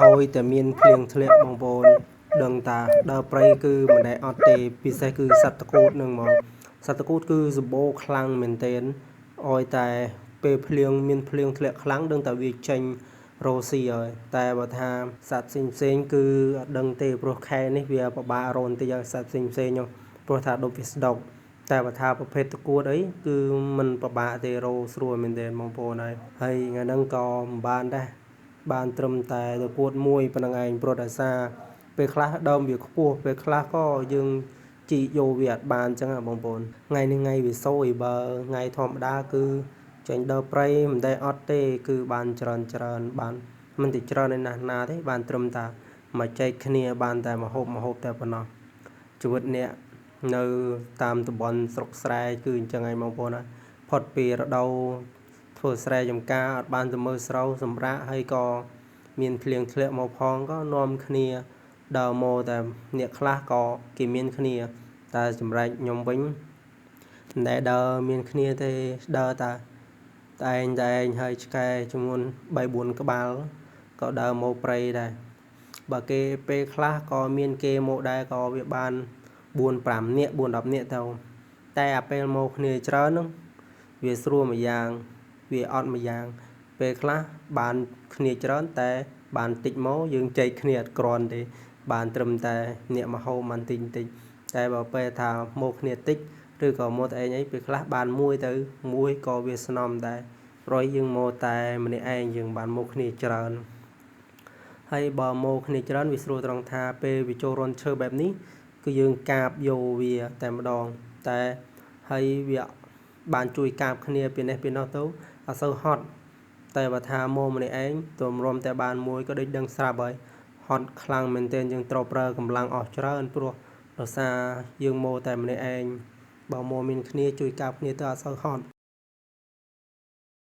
ឲ្យតែមានភ្លៀងធ្លាក់បងប្អូនដឹងតាដើរព្រៃគឺមិនដែលអត់ទេពិសេសគឺសត្វតកូតនឹងហ្មងសត្វតកូតគឺសម្បូរខ្លាំងមែនទែនឲ្យតែពេលភ្លៀងមានភ្លៀងធ្លាក់ខ្លាំងដឹងតែវាចេញរស់ស៊ីហើយតែបើថាសត្វផ្សេងគឺអត់ដឹងទេព្រោះខែនេះវាពិបាករកបន្តិចហើយសត្វផ្សេងនោះព្រោះថាដុំវាស្ដុកតែបើថាប្រភេទតកួតអីគឺมันពិបាកទេរកស្រួលមែនទែនបងប្អូនហើយថ្ងៃហ្នឹងក៏មិនបានដែរបានត្រឹមតែតកួតមួយប៉ុណ្្នឹងឯងព្រោះដោយសារពេលខ្លះដើមវាខ្ពស់ពេលខ្លះក៏យើងជីកយកវាអត់បានអញ្ចឹងបងប្អូនថ្ងៃនេះថ្ងៃវាសោយបើថ្ងៃធម្មតាគឺចេញដើរព្រៃមិនដែលអត់ទេគឺបានច្រើនបានមិនតិចច្រើនឯណាទេបានត្រឹមតែមកចែកគ្នាបានតែមហូបតែប៉ុណ្ណោះជីវិតអ្នកនៅតាមតំបន់ស្រុកស្រែគឺអញ្ចឹងឯងបងប្អូនណាផុតពីរដូវធ្វើស្រែចម្ការអត់បានទៅមើលស្រូវសម្រាកហើយក៏មានភ្លៀងធ្លាក់មកផងក៏នាំគ្នាដើរមកតែអ្នកខ្លះក៏គេមានគ្នាតែចម្លែកខ្ញុំវិញមិនដែលដើរមានគ្នាទេដើរតែឯងហើយឆ្កែចំនួន 3-4 ក្បាលក៏ដើរមកព្រៃដែរបើគេពេលខ្លះក៏មានគេមកដែរក៏វាបាន4-5 នាក់ 4-10 នាក់ទៅតែអាពេលមកគ្នាច្រើនហ្នឹងវាស្រួលមួយយ៉ាងវាអត់មួយយ៉ាងពេលខ្លះបានគ្នាច្រើនតែបានតិចមកយើងចែកគ្នាអត់គ្រាន់ទេបានត្រឹមតែអ្នកមកហូបបានតិចតែបើពេលថាមកគ្នាតិចឬក៏មកតែឯងអីពេលខ្លះបានមួយទៅមួយក៏វាស្នំដែរព្រោះយើងមកតែម្នាក់ឯងយើងបានមកគ្នាច្រើនហើយបើមកគ្នាច្រើនវាស្រួលត្រង់ថាពេលវាចូលរន់ឈើបែបនេះគឺយើងកាបយកវាតែម្ដងតែហើយវាបានជួយកាបគ្នាពីនេះពីនោះទៅអត់សូវហត់តែបើថាមកម្នាក់ឯងទម្រាំតែបានមួយក៏ដូចដឹងស្រាប់ហើយហត់ខ្លាំងមែនទែនយើងត្រូវប្រើកម្លាំងអស់ច្រើនព្រោះដោយសារយើងមកតែម្នាក់ឯងបើមកមានគ្នាជួយកាបគ្នាទៅអត់សូវហត់